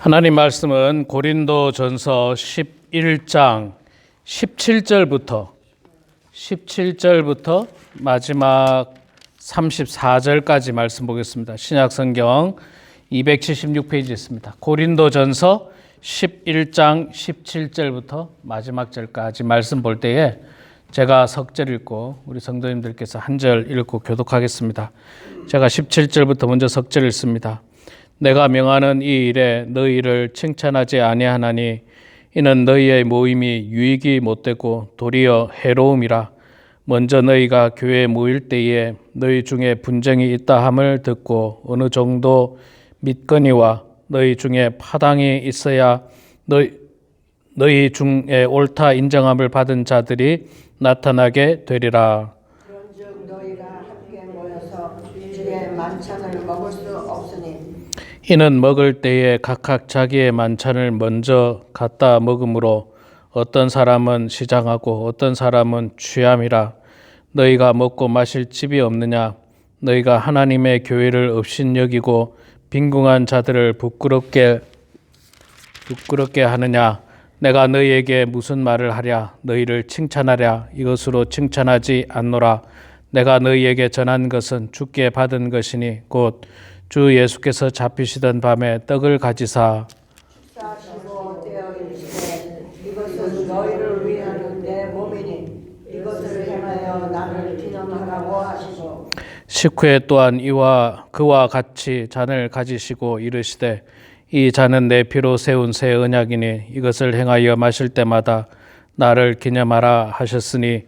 하나님 말씀은 고린도전서 11장 17절부터 마지막 34절까지 말씀 보겠습니다. 신약성경 276페이지 있습니다. 고린도전서 11장 17절부터 마지막 절까지 말씀 볼 때에 제가 석절 읽고 우리 성도님들께서 한 절 읽고 교독하겠습니다. 제가 17절부터 먼저 석절 읽습니다. 내가 명하는 이 일에 너희를 칭찬하지 아니하나니 이는 너희의 모임이 유익이 못되고 도리어 해로움이라. 먼저 너희가 교회에 모일 때에 너희 중에 분쟁이 있다 함을 듣고 어느 정도 믿거니와 너희 중에 파당이 있어야 너희 중에 옳다 인정함을 받은 자들이 나타나게 되리라. 그런즉 너희가 함께 모여서 주의 만찬을 먹을 수 없으니 이는 먹을 때에 각각 자기의 만찬을 먼저 갖다 먹으므로 어떤 사람은 시장하고 어떤 사람은 취함이라. 너희가 먹고 마실 집이 없느냐? 너희가 하나님의 교회를 업신여기고 빈궁한 자들을 부끄럽게 하느냐? 내가 너희에게 무슨 말을 하랴? 너희를 칭찬하랴? 이것으로 칭찬하지 않노라. 내가 너희에게 전한 것은 주께 받은 것이니 곧 주 예수께서 잡히시던 밤에 떡을 가지사 식사하시고 떼어 이르시되 이것은 너희를 위하는 내 몸이니 이것을 행하여 나를 기념하라고 하시고 식후에 또한 그와 같이 잔을 가지시고 이르시되 이 잔은 내 피로 세운 새 언약이니 이것을 행하여 마실 때마다 나를 기념하라 하셨으니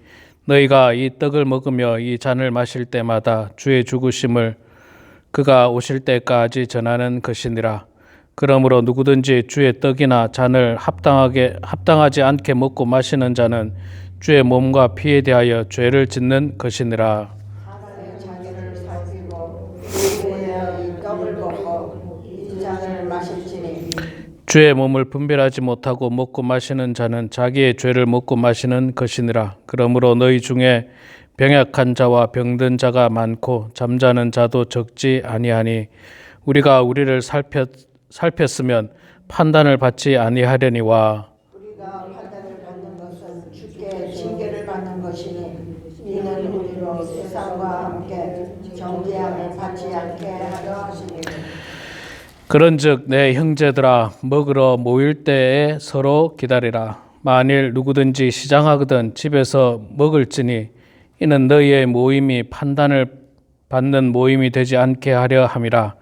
너희가 이 떡을 먹으며 이 잔을 마실 때마다 주의 죽으심을 그가 오실 때까지 전하는 것이니라. 그러므로 누구든지 주의 떡이나 잔을 합당하지 않게 먹고 마시는 자는 주의 몸과 피에 대하여 죄를 짓는 것이니라. 하나님 자기를 살피고 우리가 이 떡을 먹고 이 잔을 마실지니 주의 몸을 분별하지 못하고 먹고 마시는 자는 자기의 죄를 먹고 마시는 것이니라. 그러므로 너희 중에 병약한 자와 병든 자가 많고 잠자는 자도 적지 아니하니 우리가 우리를 살폈으면 판단을 받지 아니하려니와. 우리가 판단을 받는 것은 주께 징계를 받는 것이니 이는 우리로 세상과 함께 정죄함을 받지 않게 하려 하시니 그런즉 내 형제들아 먹으러 모일 때에 서로 기다리라. 만일 누구든지 시장하거든 집에서 먹을지니 이는 너희의 모임이 판단을 받는 모임이 되지 않게 하려 함이라.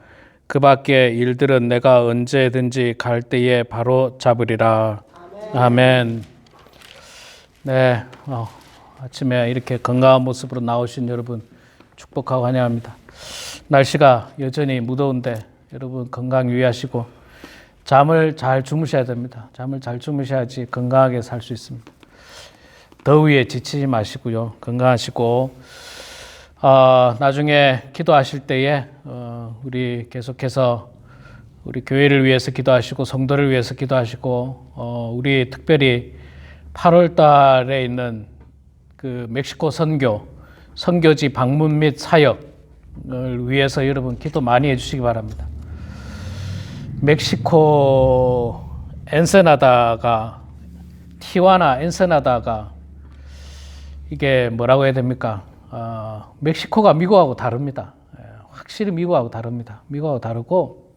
그 밖의 일들은 내가 언제든지 갈 때에 바로 잡으리라. 아멘. 네, 아침에 이렇게 건강한 모습으로 나오신 여러분 축복하고 환영합니다. 날씨가 여전히 무더운데 여러분 건강 유의하시고 잠을 잘 주무셔야 됩니다. 잠을 잘 주무셔야지 건강하게 살 수 있습니다. 더위에 지치지 마시고요. 건강하시고 나중에 기도하실 때에 우리 계속해서 우리 교회를 위해서 기도하시고 성도를 위해서 기도하시고 우리 특별히 8월 달에 있는 그 멕시코 선교지 방문 및 사역을 위해서 여러분 기도 많이 해주시기 바랍니다. 멕시코 티와나 엔세나다가 이게 뭐라고 해야 됩니까? 멕시코가 미국하고 다릅니다. 확실히 미국하고 다릅니다. 미국하고 다르고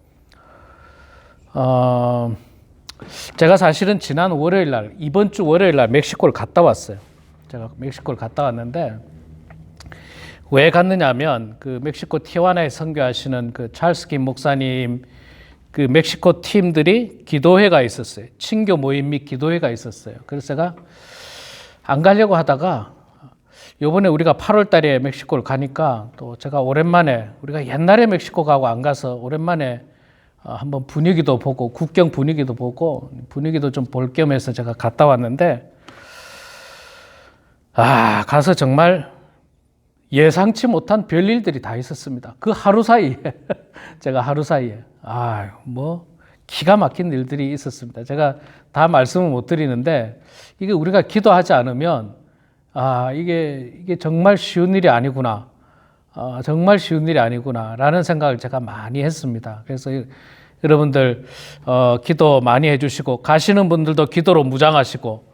제가 사실은 지난 이번 주 월요일 날 멕시코를 갔다 왔어요. 제가 멕시코를 갔다 왔는데 왜 갔느냐면 그 멕시코 티와나에 선교하시는 그 찰스 김 목사님 그 멕시코 팀들이 기도회가 있었어요. 친교 모임 및 기도회가 있었어요. 그래서 제가 안 가려고 하다가 요번에 우리가 8월 달에 멕시코를 가니까 또 제가 오랜만에 우리가 옛날에 멕시코 가고 안 가서 오랜만에 한번 분위기도 보고 국경 분위기도 보고 분위기도 좀 볼 겸해서 제가 갔다 왔는데 가서 정말 예상치 못한 별일들이 다 있었습니다. 그 하루 사이에 제가 하루 사이에 기가 막힌 일들이 있었습니다. 제가 다 말씀을 못 드리는데 이게 우리가 기도하지 않으면 이게 정말 쉬운 일이 아니구나. 정말 쉬운 일이 아니구나라는 생각을 제가 많이 했습니다. 그래서 여러분들 기도 많이 해주시고 가시는 분들도 기도로 무장하시고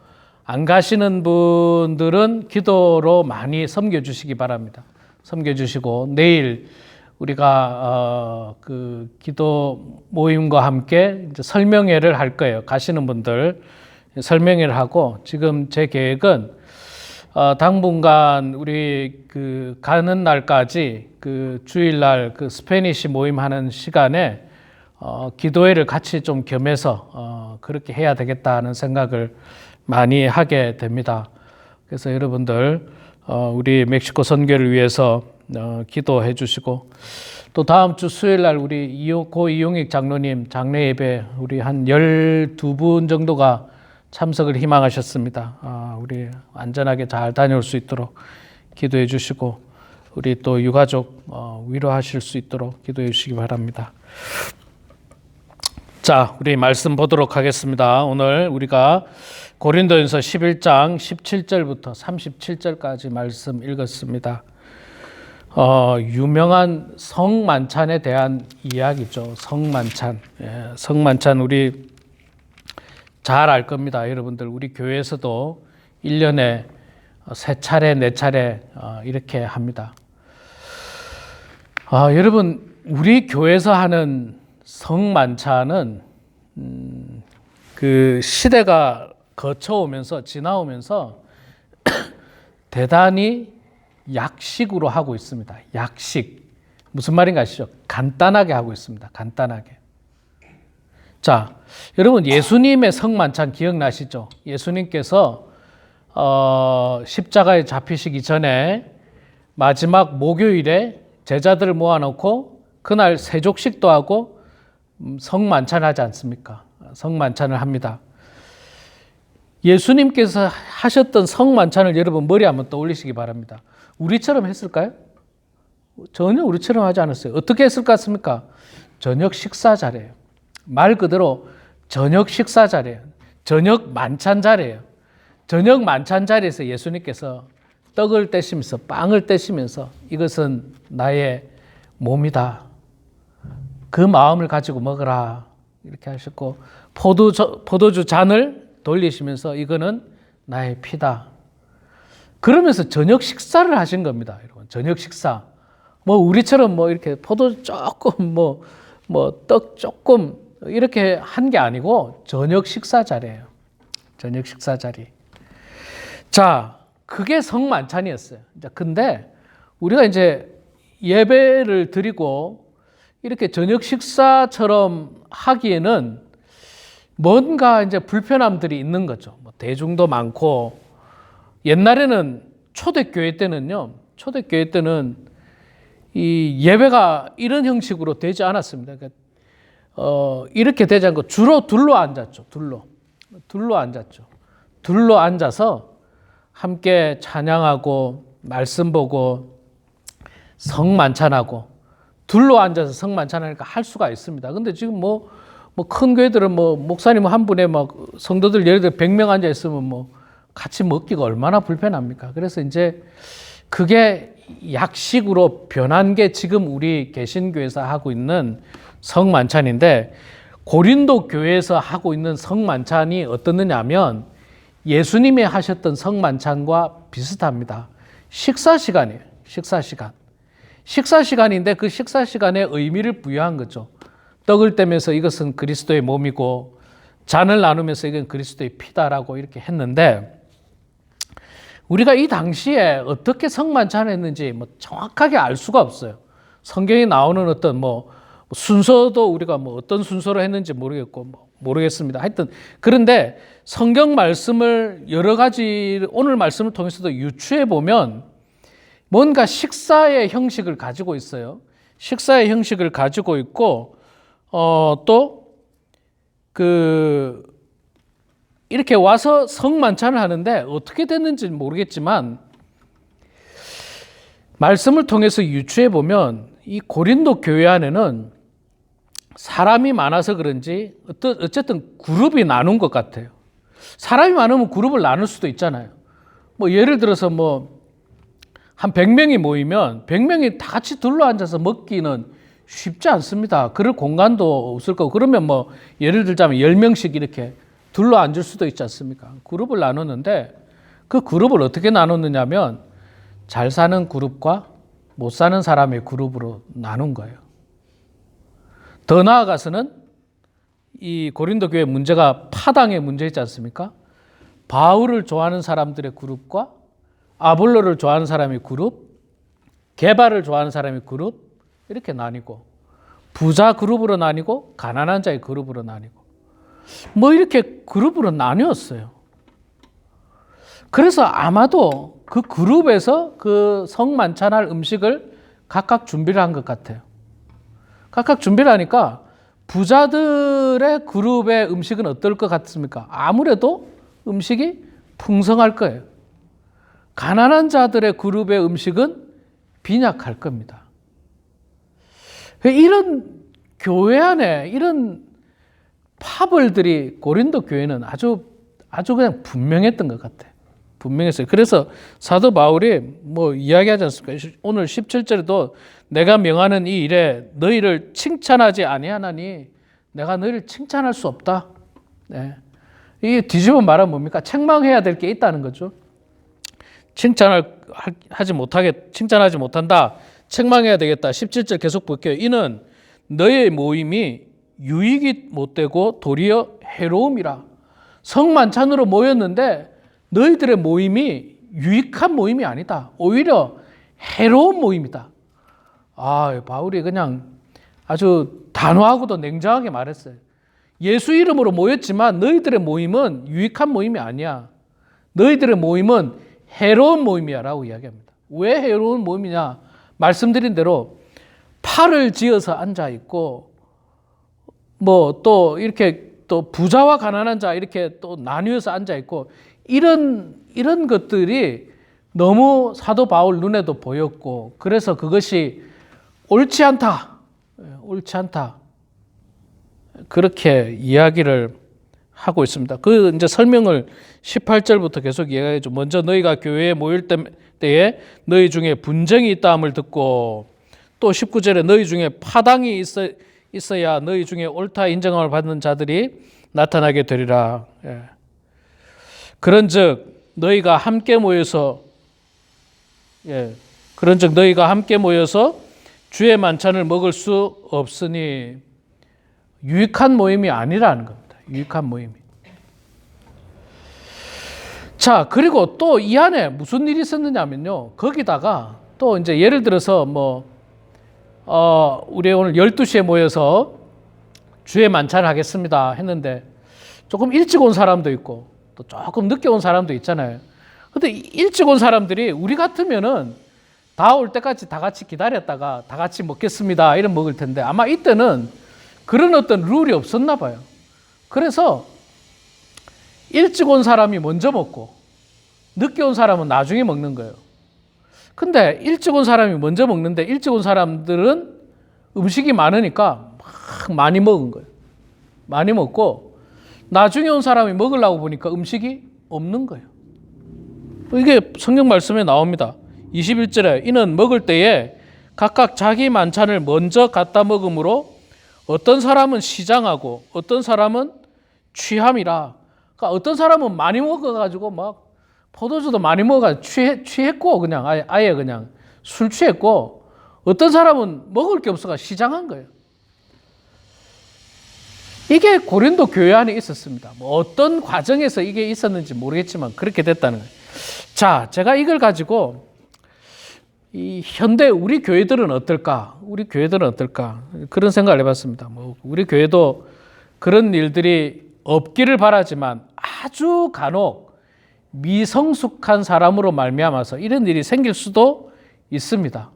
안 가시는 분들은 기도로 많이 섬겨주시기 바랍니다. 섬겨주시고 내일 우리가 그 기도 모임과 함께 이제 설명회를 할 거예요. 가시는 분들 설명회를 하고 지금 제 계획은 당분간 우리 그 가는 날까지 그 주일날 그 스페니시 모임 하는 시간에 기도회를 같이 좀 겸해서 그렇게 해야 되겠다는 생각을 많이 하게 됩니다. 그래서 여러분들 우리 멕시코 선교를 위해서 기도해 주시고 또 다음 주 수요일 날 우리 고 이용익 장로님 장례 예배 우리 한 12분 정도가 참석을 희망하셨습니다. 우리 안전하게 잘 다녀올 수 있도록 기도해 주시고 우리 또 유가족 위로하실 수 있도록 기도해 주시기 바랍니다. 자, 우리 말씀 보도록 하겠습니다. 오늘 우리가 고린도전서 11장 17절부터 37절까지 말씀 읽었습니다. 유명한 성만찬에 대한 이야기죠. 성만찬. 성만찬 우리 잘 알 겁니다. 여러분들 우리 교회에서도 1년에 3차례, 4차례 이렇게 합니다. 여러분 우리 교회에서 하는 성만찬은 그 시대가 거쳐오면서 지나오면서 대단히 약식으로 하고 있습니다. 약식. 무슨 말인가 아시죠? 간단하게 하고 있습니다. 간단하게. 자, 여러분 예수님의 성만찬 기억나시죠? 예수님께서 십자가에 잡히시기 전에 마지막 목요일에 제자들을 모아놓고 그날 세족식도 하고 성만찬을 하지 않습니까? 성만찬을 합니다. 예수님께서 하셨던 성만찬을 여러분 머리에 한번 떠올리시기 바랍니다. 우리처럼 했을까요? 전혀 우리처럼 하지 않았어요. 어떻게 했을 것 같습니까? 저녁 식사 자리예요. 말 그대로 저녁 식사 자리예요. 저녁 만찬 자리예요. 저녁 만찬 자리에서 예수님께서 떡을 떼시면서 빵을 떼시면서 이것은 나의 몸이다. 그 마음을 가지고 먹으라. 이렇게 하셨고 포도주 잔을 돌리시면서 이거는 나의 피다. 그러면서 저녁 식사를 하신 겁니다. 여러분. 저녁 식사. 뭐 우리처럼 뭐 이렇게 포도 조금 떡 조금 이렇게 한 게 아니고 저녁 식사 자리예요. 저녁 식사 자리. 자, 그게 성만찬이었어요. 근데 우리가 이제 예배를 드리고 이렇게 저녁 식사처럼 하기에는 뭔가 이제 불편함들이 있는 거죠. 뭐 대중도 많고 옛날에는 초대교회 때는 이 예배가 이런 형식으로 되지 않았습니다. 그러니까 이렇게 되지 않고 주로 둘로 앉았죠. 둘로 앉아서 함께 찬양하고 말씀 보고 성만찬하고 둘로 앉아서 성만찬하니까 할 수가 있습니다. 근데 지금 뭐 큰 교회들은 목사님 한 분에 막 성도들 예를 들어 100명 앉아 있으면 같이 먹기가 얼마나 불편합니까? 그래서 이제 그게 약식으로 변한 게 지금 우리 개신교에서 하고 있는 성만찬인데 고린도 교회에서 하고 있는 성만찬이 어떻느냐면 예수님이 하셨던 성만찬과 비슷합니다. 식사 시간이에요. 식사 시간인데 그 식사 시간에 의미를 부여한 거죠. 떡을 떼면서 이것은 그리스도의 몸이고 잔을 나누면서 이건 그리스도의 피다라고 이렇게 했는데 우리가 이 당시에 어떻게 성만찬을 했는지 정확하게 알 수가 없어요. 성경에 나오는 어떤 순서도 우리가 어떤 순서로 했는지 모르겠습니다. 하여튼 그런데 성경 말씀을 여러 가지 오늘 말씀을 통해서도 유추해 보면 뭔가 식사의 형식을 가지고 있어요. 식사의 형식을 가지고 있고 또 이렇게 와서 성만찬을 하는데 어떻게 됐는지 모르겠지만 말씀을 통해서 유추해 보면 이 고린도 교회 안에는 사람이 많아서 그런지 어쨌든 그룹이 나눈 것 같아요. 사람이 많으면 그룹을 나눌 수도 있잖아요. 예를 들어서 한 100명이 모이면 100명이 다 같이 둘러 앉아서 먹기는 쉽지 않습니다. 그럴 공간도 없을 거고 그러면 뭐 예를 들자면 10명씩 이렇게 둘러 앉을 수도 있지 않습니까? 그룹을 나누는데 그 그룹을 어떻게 나눴느냐면 잘 사는 그룹과 못 사는 사람의 그룹으로 나눈 거예요. 더 나아가서는 이 고린도 교회 문제가 파당의 문제 있지 않습니까? 바울을 좋아하는 사람들의 그룹과 아볼로를 좋아하는 사람의 그룹, 게바를 좋아하는 사람의 그룹 이렇게 나뉘고 부자 그룹으로 나뉘고 가난한 자의 그룹으로 나뉘고 뭐 이렇게 그룹으로 나뉘었어요. 그래서 아마도 그 그룹에서 그 성만찬할 음식을 각각 준비를 한 것 같아요. 각각 준비를 하니까 부자들의 그룹의 음식은 어떨 것 같습니까? 아무래도 음식이 풍성할 거예요. 가난한 자들의 그룹의 음식은 빈약할 겁니다. 이런 교회 안에 이런 파벌들이 고린도 교회는 아주 그냥 분명했던 것 같아요. 분명했어요. 그래서 사도 바울이 뭐 이야기하지 않습니까? 오늘 17절에도 내가 명하는 이 일에 너희를 칭찬하지 아니하나니 내가 너희를 칭찬할 수 없다. 네. 이게 뒤집어 말하면 뭡니까? 책망해야 될 게 있다는 거죠. 칭찬하지 못한다. 책망해야 되겠다. 17절 계속 볼게요. 이는 너의 모임이 유익이 못되고 도리어 해로움이라. 성만찬으로 모였는데 너희들의 모임이 유익한 모임이 아니다. 오히려 해로운 모임이다. 바울이 그냥 아주 단호하고도 냉정하게 말했어요. 예수 이름으로 모였지만 너희들의 모임은 유익한 모임이 아니야. 너희들의 모임은 해로운 모임이야 라고 이야기합니다. 왜 해로운 모임이냐? 말씀드린 대로 팔을 지어서 앉아있고 뭐 또 이렇게 또 부자와 가난한 자 이렇게 또 나뉘어서 앉아있고 이런 것들이 너무 사도 바울 눈에도 보였고 그래서 그것이 옳지 않다. 그렇게 이야기를 하고 있습니다. 그 이제 설명을 18절부터 계속 이야기하죠. 먼저 너희가 교회에 모일 때에 너희 중에 분쟁이 있다함을 듣고 또 19절에 너희 중에 파당이 있어야 너희 중에 옳다 인정함을 받는 자들이 나타나게 되리라. 그런즉 너희가 함께 모여서 주의 만찬을 먹을 수 없으니 유익한 모임이 아니라는 겁니다. 유익한 모임이. 자, 그리고 또 이 안에 무슨 일이 있었느냐면요. 거기다가 또 이제 예를 들어서 우리 오늘 12시에 모여서 주의 만찬을 하겠습니다 했는데 조금 일찍 온 사람도 있고 또 조금 늦게 온 사람도 있잖아요. 근데 일찍 온 사람들이 우리 같으면은 다 올 때까지 다 같이 기다렸다가 다 같이 먹겠습니다 이런 먹을 텐데 아마 이때는 그런 어떤 룰이 없었나 봐요. 그래서 일찍 온 사람이 먼저 먹고 늦게 온 사람은 나중에 먹는 거예요. 근데 일찍 온 사람이 먼저 먹는데 일찍 온 사람들은 음식이 많으니까 막 많이 먹은 거예요. 많이 먹고 나중에 온 사람이 먹으려고 보니까 음식이 없는 거예요. 이게 성경 말씀에 나옵니다. 21절에 이는 먹을 때에 각각 자기 만찬을 먼저 갖다 먹음으로 어떤 사람은 시장하고 어떤 사람은 취함이라. 그러니까 어떤 사람은 많이 먹어가지고 막 포도주도 많이 먹어가지고 취했고 그냥 아예 그냥 술 취했고 어떤 사람은 먹을 게 없어가 시장한 거예요. 이게 고린도 교회 안에 있었습니다. 뭐 어떤 과정에서 이게 있었는지 모르겠지만 그렇게 됐다는 거예요. 자, 제가 이걸 가지고 이 현대 우리 교회들은 어떨까? 그런 생각을 해봤습니다. 우리 교회도 그런 일들이 없기를 바라지만 아주 간혹 미성숙한 사람으로 말미암아서 이런 일이 생길 수도 있습니다.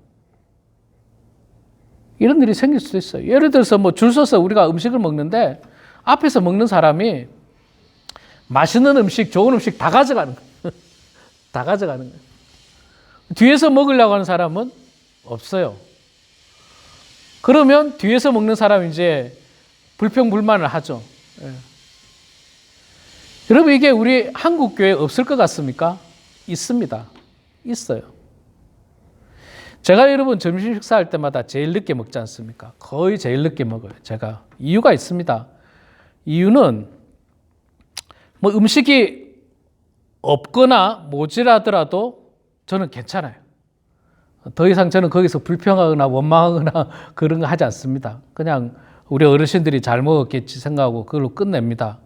이런 일이 생길 수도 있어요. 예를 들어서 줄 서서 우리가 음식을 먹는데 앞에서 먹는 사람이 맛있는 음식, 좋은 음식 다 가져가는 거예요. 다 가져가는 거예요. 뒤에서 먹으려고 하는 사람은 없어요. 그러면 뒤에서 먹는 사람이 이제 불평불만을 하죠. 여러분 이게 우리 한국 교회에 없을 것 같습니까? 있습니다. 있어요. 제가 여러분 점심 식사할 때마다 제일 늦게 먹지 않습니까? 거의 제일 늦게 먹어요. 제가 이유가 있습니다. 이유는 뭐 음식이 없거나 모자라더라도 저는 괜찮아요. 더 이상 저는 거기서 불평하거나 원망하거나 그런 거 하지 않습니다. 그냥 우리 어르신들이 잘 먹었겠지 생각하고 그걸로 끝냅니다.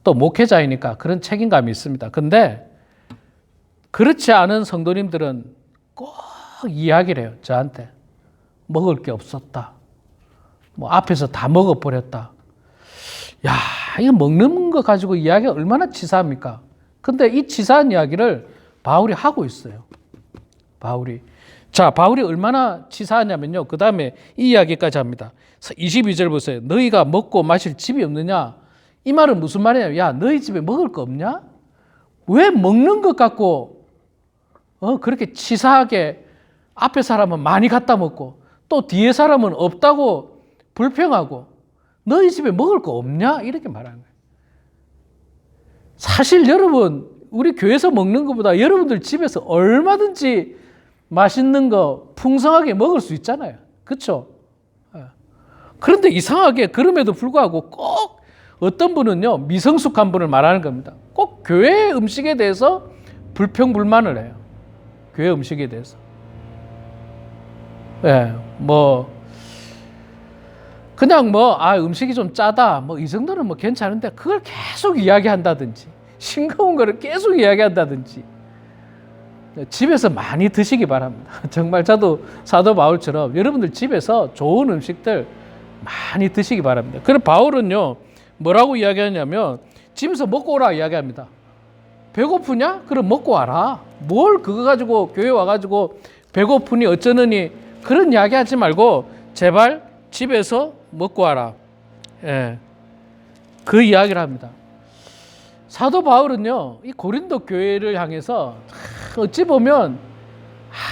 또 목회자이니까 그런 책임감이 있습니다. 근데 그렇지 않은 성도님들은 꼭 이야기를 해요. 저한테 먹을 게 없었다. 뭐 앞에서 다 먹어버렸다. 야, 이거 먹는 거 가지고 이야기가 얼마나 치사합니까? 근데 이 치사한 이야기를 바울이 하고 있어요. 바울이. 자, 바울이 얼마나 치사하냐면요. 그 다음에 이 이야기까지 합니다. 22절 보세요. 너희가 먹고 마실 집이 없느냐? 이 말은 무슨 말이냐? 야, 너희 집에 먹을 거 없냐? 왜 먹는 것 갖고 그렇게 치사하게 앞에 사람은 많이 갖다 먹고 또 뒤에 사람은 없다고 불평하고 너희 집에 먹을 거 없냐? 이렇게 말하는 거예요. 사실 여러분, 우리 교회에서 먹는 것보다 여러분들 집에서 얼마든지 맛있는 거 풍성하게 먹을 수 있잖아요. 그렇죠? 그런데 이상하게 그럼에도 불구하고 꼭 어떤 분은요, 미성숙한 분을 말하는 겁니다. 꼭 교회 음식에 대해서 불평불만을 해요. 교회 음식에 대해서. 그냥 음식이 좀 짜다. 이 정도는 괜찮은데 그걸 계속 이야기한다든지, 싱거운 거를 계속 이야기한다든지. 집에서 많이 드시기 바랍니다. 정말 저도 사도 바울처럼 여러분들 집에서 좋은 음식들 많이 드시기 바랍니다. 그럼 바울은요, 뭐라고 이야기하냐면 집에서 먹고 오라 이야기합니다. 배고프냐? 그럼 먹고 와라. 뭘 그거 가지고 교회 와가지고 배고프니 어쩌느니 그런 이야기 하지 말고 제발 집에서 먹고 와라. 그 이야기를 합니다. 사도 바울은요, 이 고린도 교회를 향해서 어찌 보면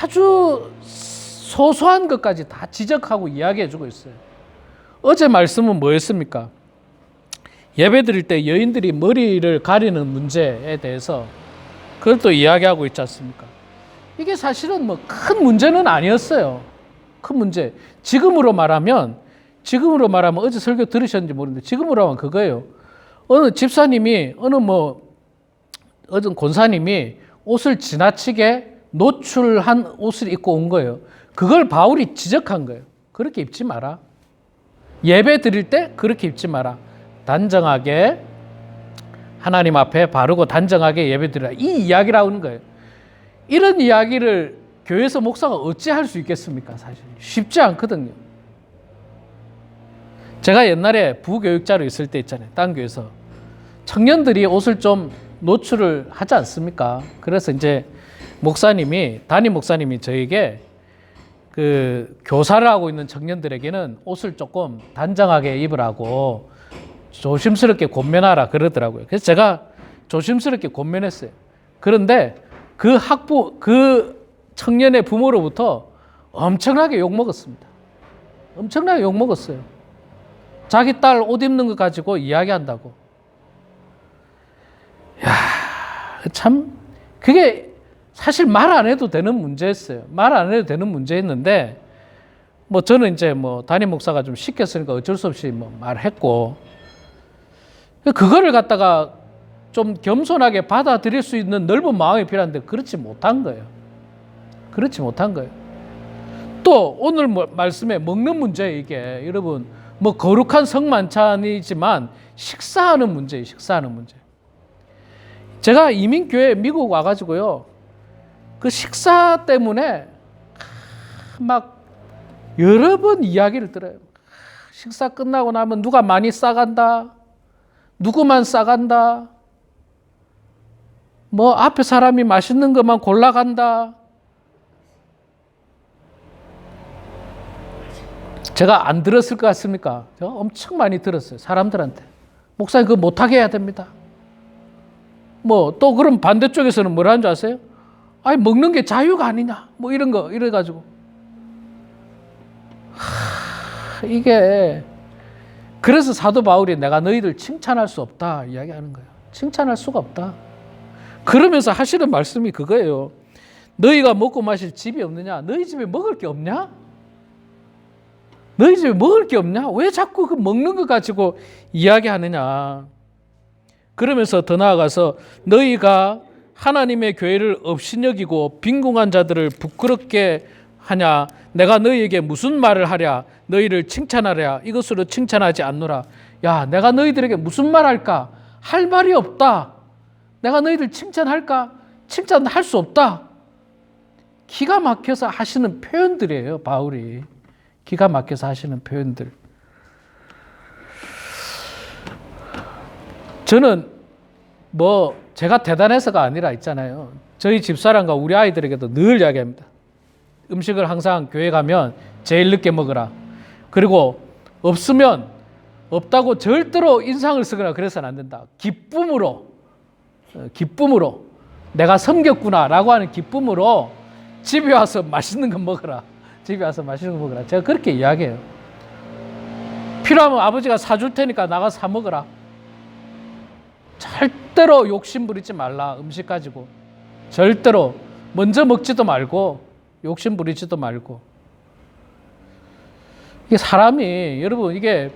아주 소소한 것까지 다 지적하고 이야기해주고 있어요. 어제 말씀은 뭐였습니까? 예배 드릴 때 여인들이 머리를 가리는 문제에 대해서 그걸 또 이야기하고 있지 않습니까? 이게 사실은 큰 문제는 아니었어요. 큰 문제. 지금으로 말하면 어제 설교 들으셨는지 모르는데 지금으로 하면 그거예요. 어느 집사님이 어느 권사님이 옷을 지나치게 노출한 옷을 입고 온 거예요. 그걸 바울이 지적한 거예요. 그렇게 입지 마라. 예배 드릴 때 그렇게 입지 마라. 단정하게 하나님 앞에 바르고 단정하게 예배 드리라. 이 이야기를 하는 거예요. 이런 이야기를 교회에서 목사가 어찌 할 수 있겠습니까? 사실 쉽지 않거든요. 제가 옛날에 부교육자로 있을 때 있잖아요. 딴 교회에서 청년들이 옷을 좀 노출을 하지 않습니까? 그래서 이제 담임 목사님이 저에게 그 교사를 하고 있는 청년들에게는 옷을 조금 단정하게 입으라고 조심스럽게 권면하라 그러더라고요. 그래서 제가 조심스럽게 권면했어요. 그런데 그 청년의 부모로부터 엄청나게 욕먹었습니다. 엄청나게 욕먹었어요. 자기 딸 옷 입는 거 가지고 이야기한다고. 참 그게 사실 말 안 해도 되는 문제였어요. 말 안 해도 되는 문제였는데 저는 이제 담임 목사가 좀 시켰으니까 어쩔 수 없이 말했고, 그거를 갖다가 좀 겸손하게 받아들일 수 있는 넓은 마음이 필요한데 그렇지 못한 거예요. 또 오늘 말씀에 먹는 문제, 이게 여러분 거룩한 성만찬이지만 식사하는 문제예요. 식사하는 문제. 제가 이민교회 미국 와가지고요, 그 식사 때문에 여러 번 이야기를 들어요. 식사 끝나고 나면 누가 많이 싸간다, 누구만 싸간다, 앞에 사람이 맛있는 것만 골라간다. 제가 안 들었을 것 같습니까? 제가 엄청 많이 들었어요. 사람들한테. 목사님 그거 못하게 해야 됩니다. 또 그럼 반대쪽에서는 뭐라는 줄 아세요? 아니 먹는 게 자유가 아니냐, 이런 거 이래가지고 이게 그래서 사도 바울이 내가 너희들 칭찬할 수 없다 이야기하는 거예요. 칭찬할 수가 없다. 그러면서 하시는 말씀이 그거예요. 너희가 먹고 마실 집이 없느냐? 너희 집에 먹을 게 없냐? 너희 집에 먹을 게 없냐? 왜 자꾸 그 먹는 것 가지고 이야기하느냐? 그러면서 더 나아가서 너희가 하나님의 교회를 업신여기고 빈궁한 자들을 부끄럽게 하냐? 내가 너희에게 무슨 말을 하랴? 너희를 칭찬하랴? 이것으로 칭찬하지 않노라. 야, 내가 너희들에게 무슨 말 할까? 할 말이 없다. 내가 너희들 칭찬할까? 칭찬할 수 없다. 기가 막혀서 하시는 표현들이에요, 바울이. 기가 막혀서 하시는 표현들. 저는 제가 대단해서가 아니라 있잖아요. 저희 집사람과 우리 아이들에게도 늘 이야기합니다. 음식을 항상 교회 가면 제일 늦게 먹으라. 그리고 없으면 없다고 절대로 인상을 쓰거나 그래서는 안 된다. 기쁨으로 내가 섬겼구나라고 하는 기쁨으로 집에 와서 맛있는 거 먹어라. 집에 와서 맛있는 거 먹어라. 제가 그렇게 이야기해요. 필요하면 아버지가 사줄 테니까 나가 사 먹어라. 절대로 욕심 부리지 말라. 음식 가지고. 절대로 먼저 먹지도 말고 욕심 부리지도 말고. 이게 사람이 여러분 이게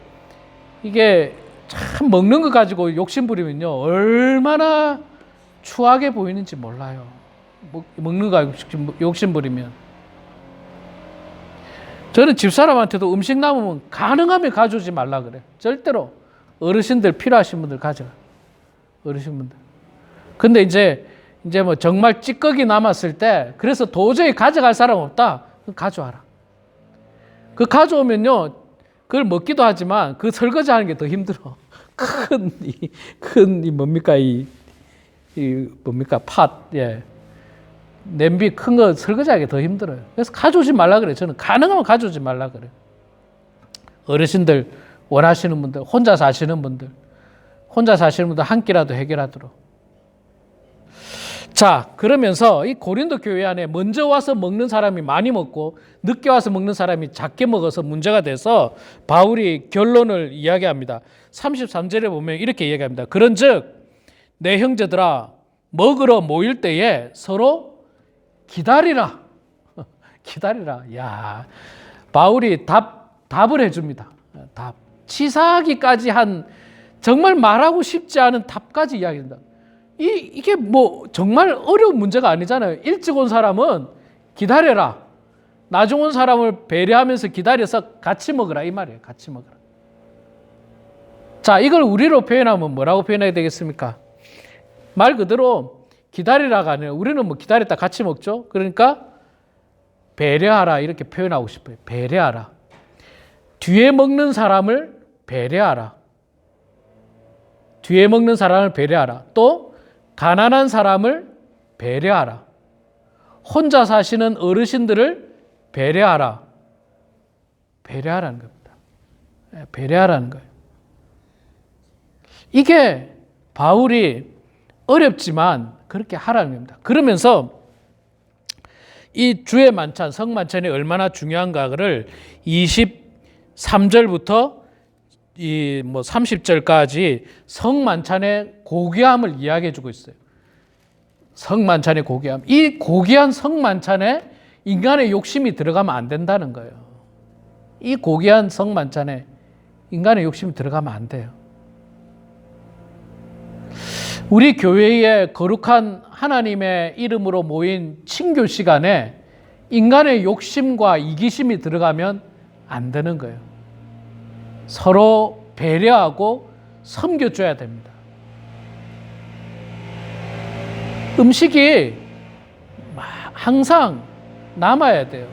참 먹는 거 가지고 욕심 부리면요 얼마나 추하게 보이는지 몰라요. 먹는 거 가지고 욕심 부리면. 저는 집사람한테도 음식 남으면 가능하면 가져오지 말라 그래. 절대로. 어르신들 필요하신 분들 가져가. 어르신분들. 근데 이제 뭐 정말 찌꺼기 남았을 때 그래서 도저히 가져갈 사람 없다. 그럼 가져와라. 그 가져오면요 그걸 먹기도 하지만 그 설거지 하는 게 더 힘들어. 큰 뭡니까 뭡니까 팥, 예. 냄비 큰 거 설거지하기 더 힘들어요. 그래서 가져오지 말라 그래. 저는 가능하면 가져오지 말라 그래. 어르신들 원하시는 분들, 혼자 사시는 분들 한 끼라도 해결하도록. 자, 그러면서 이 고린도 교회 안에 먼저 와서 먹는 사람이 많이 먹고 늦게 와서 먹는 사람이 작게 먹어서 문제가 돼서 바울이 결론을 이야기합니다. 33절에 보면 이렇게 이야기합니다. 그런즉 내 형제들아 먹으러 모일 때에 서로 기다리라. 기다리라. 야, 바울이 답을 해줍니다. 답. 치사하기까지 한 정말 말하고 싶지 않은 답까지 이야기합니다. 이게 뭐 정말 어려운 문제가 아니잖아요. 일찍 온 사람은 기다려라. 나중 온 사람을 배려하면서 기다려서 같이 먹으라 이 말이에요. 같이 먹으라. 자, 이걸 우리로 표현하면 뭐라고 표현해야 되겠습니까? 말 그대로 기다리라가 아니라 우리는 뭐 기다렸다 같이 먹죠. 그러니까 배려하라 이렇게 표현하고 싶어요. 배려하라. 뒤에 먹는 사람을 배려하라. 뒤에 먹는 사람을 배려하라. 또 가난한 사람을 배려하라. 혼자 사시는 어르신들을 배려하라. 배려하라는 겁니다. 배려하라는 거예요. 이게 바울이 어렵지만 그렇게 하라는 겁니다. 그러면서 이 주의 만찬, 성만찬이 얼마나 중요한가를 23절부터 이 30절까지 성만찬의 고귀함을 이야기해 주고 있어요. 성만찬의 고귀함. 이 고귀한 성만찬에 인간의 욕심이 들어가면 안 된다는 거예요. 이 고귀한 성만찬에 인간의 욕심이 들어가면 안 돼요. 우리 교회의 거룩한 하나님의 이름으로 모인 친교 시간에 인간의 욕심과 이기심이 들어가면 안 되는 거예요. 서로 배려하고 섬겨줘야 됩니다. 음식이 항상 남아야 돼요.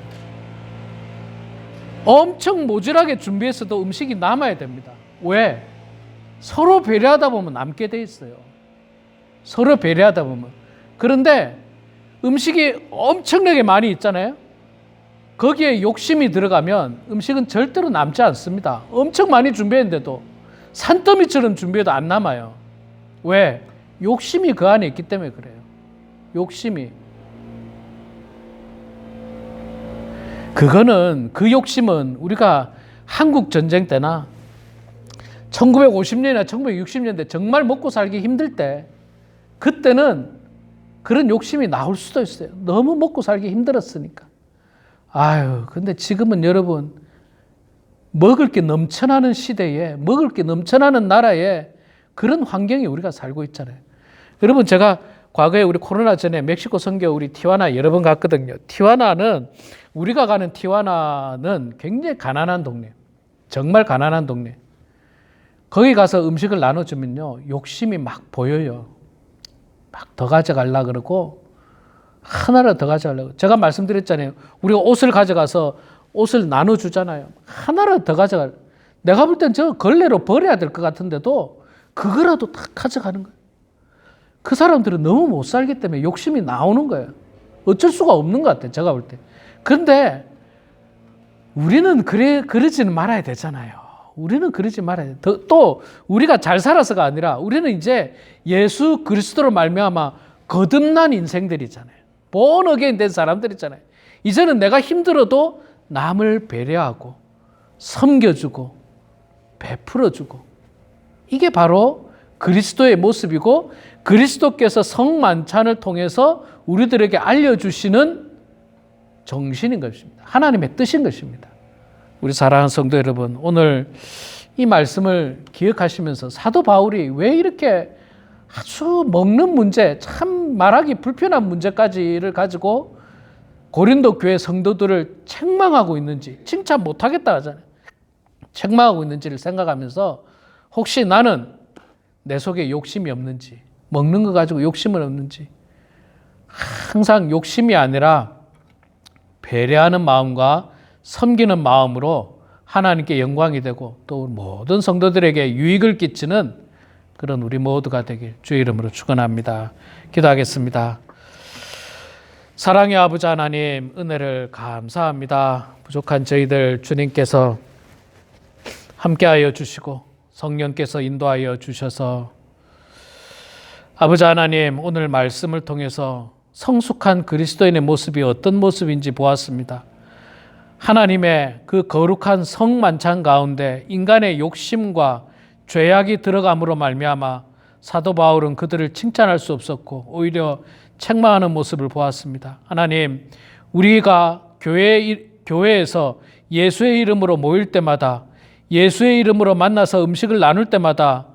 엄청 모질하게 준비했어도 음식이 남아야 됩니다. 왜? 서로 배려하다 보면 남게 돼 있어요. 서로 배려하다 보면. 그런데 음식이 엄청나게 많이 있잖아요. 거기에 욕심이 들어가면 음식은 절대로 남지 않습니다. 엄청 많이 준비했는데도 산더미처럼 준비해도 안 남아요. 왜? 욕심이 그 안에 있기 때문에 그래요. 욕심이. 그 욕심은 우리가 한국 전쟁 때나 1950년이나 1960년대 정말 먹고 살기 힘들 때 그때는 그런 욕심이 나올 수도 있어요. 너무 먹고 살기 힘들었으니까. 아유, 근데 지금은 여러분, 먹을 게 넘쳐나는 시대에, 먹을 게 넘쳐나는 나라에 그런 환경에 우리가 살고 있잖아요. 여러분, 제가 과거에 우리 코로나 전에 멕시코 선교 우리 티와나 여러 번 갔거든요. 우리가 가는 티와나는 굉장히 가난한 동네. 정말 가난한 동네. 거기 가서 음식을 나눠주면요, 욕심이 막 보여요. 막 더 가져가려고 그러고, 하나를 더 가져가려고. 제가 말씀드렸잖아요. 우리가 옷을 가져가서 옷을 나눠주잖아요. 하나를 더 가져가. 내가 볼 땐 저 걸레로 버려야 될 것 같은데도 그거라도 다 가져가는 거예요. 그 사람들은 너무 못 살기 때문에 욕심이 나오는 거예요. 어쩔 수가 없는 것 같아요. 제가 볼 때. 그런데 우리는 그러지는 말아야 되잖아요. 우리는 그러지 말아야 돼. 또 우리가 잘 살아서가 아니라 우리는 이제 예수 그리스도로 말미암아 거듭난 인생들이잖아요. born again 된 사람들이잖아요. 이제는 내가 힘들어도 남을 배려하고 섬겨주고 베풀어주고, 이게 바로 그리스도의 모습이고 그리스도께서 성만찬을 통해서 우리들에게 알려주시는 정신인 것입니다. 하나님의 뜻인 것입니다. 우리 사랑하는 성도 여러분, 오늘 이 말씀을 기억하시면서 사도 바울이 왜 이렇게 아주 먹는 문제, 참 말하기 불편한 문제까지를 가지고 고린도 교회 성도들을 책망하고 있는지, 칭찬 못하겠다 하잖아요. 책망하고 있는지를 생각하면서 혹시 나는 내 속에 욕심이 없는지, 먹는 거 가지고 욕심은 없는지, 항상 욕심이 아니라 배려하는 마음과 섬기는 마음으로 하나님께 영광이 되고 또 모든 성도들에게 유익을 끼치는 그런 우리 모두가 되길 주의 이름으로 축원합니다. 기도하겠습니다. 사랑의 아버지 하나님, 은혜를 감사합니다. 부족한 저희들 주님께서 함께하여 주시고 성령께서 인도하여 주셔서 아버지 하나님, 오늘 말씀을 통해서 성숙한 그리스도인의 모습이 어떤 모습인지 보았습니다. 하나님의 그 거룩한 성만찬 가운데 인간의 욕심과 죄악이 들어감으로 말미암아 사도 바울은 그들을 칭찬할 수 없었고 오히려 책망하는 모습을 보았습니다. 하나님, 우리가 교회에서 예수의 이름으로 모일 때마다, 예수의 이름으로 만나서 음식을 나눌 때마다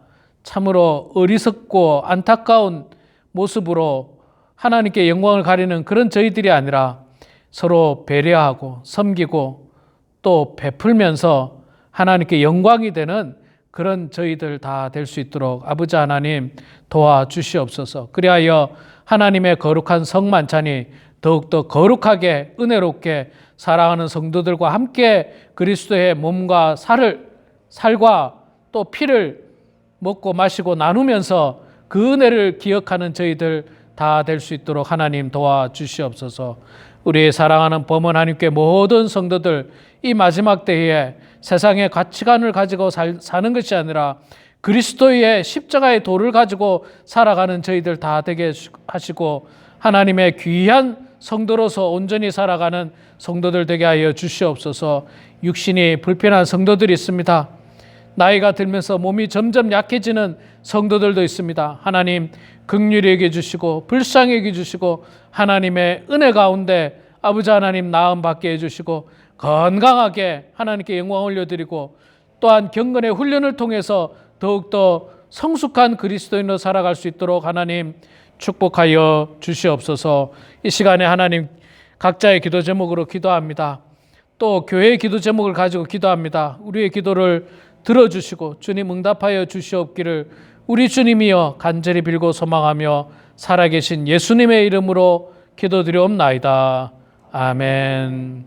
참으로 어리석고 안타까운 모습으로 하나님께 영광을 가리는 그런 저희들이 아니라 서로 배려하고 섬기고 또 베풀면서 하나님께 영광이 되는 그런 저희들 다 될 수 있도록 아버지 하나님 도와주시옵소서. 그리하여 하나님의 거룩한 성만찬이 더욱더 거룩하게 은혜롭게 사랑하는 성도들과 함께 그리스도의 몸과 살과 또 피를 먹고 마시고 나누면서 그 은혜를 기억하는 저희들 다 될 수 있도록 하나님 도와주시옵소서. 우리의 사랑하는 범은 하나님께 모든 성도들 이 마지막 때에 세상의 가치관을 가지고 사는 것이 아니라 그리스도의 십자가의 도를 가지고 살아가는 저희들 다 되게 하시고 하나님의 귀한 성도로서 온전히 살아가는 성도들 되게 하여 주시옵소서. 육신이 불편한 성도들이 있습니다. 나이가 들면서 몸이 점점 약해지는 성도들도 있습니다. 하나님 긍휼히 여겨주시고 불쌍히 여겨주시고 하나님의 은혜 가운데 아버지 하나님 나음 받게 해주시고 건강하게 하나님께 영광 올려드리고 또한 경건의 훈련을 통해서 더욱더 성숙한 그리스도인으로 살아갈 수 있도록 하나님 축복하여 주시옵소서. 이 시간에 하나님 각자의 기도 제목으로 기도합니다. 또 교회의 기도 제목을 가지고 기도합니다. 우리의 기도를 들어주시고 주님 응답하여 주시옵기를 우리 주님이여 간절히 빌고 소망하며 살아계신 예수님의 이름으로 기도드리옵나이다. 아멘.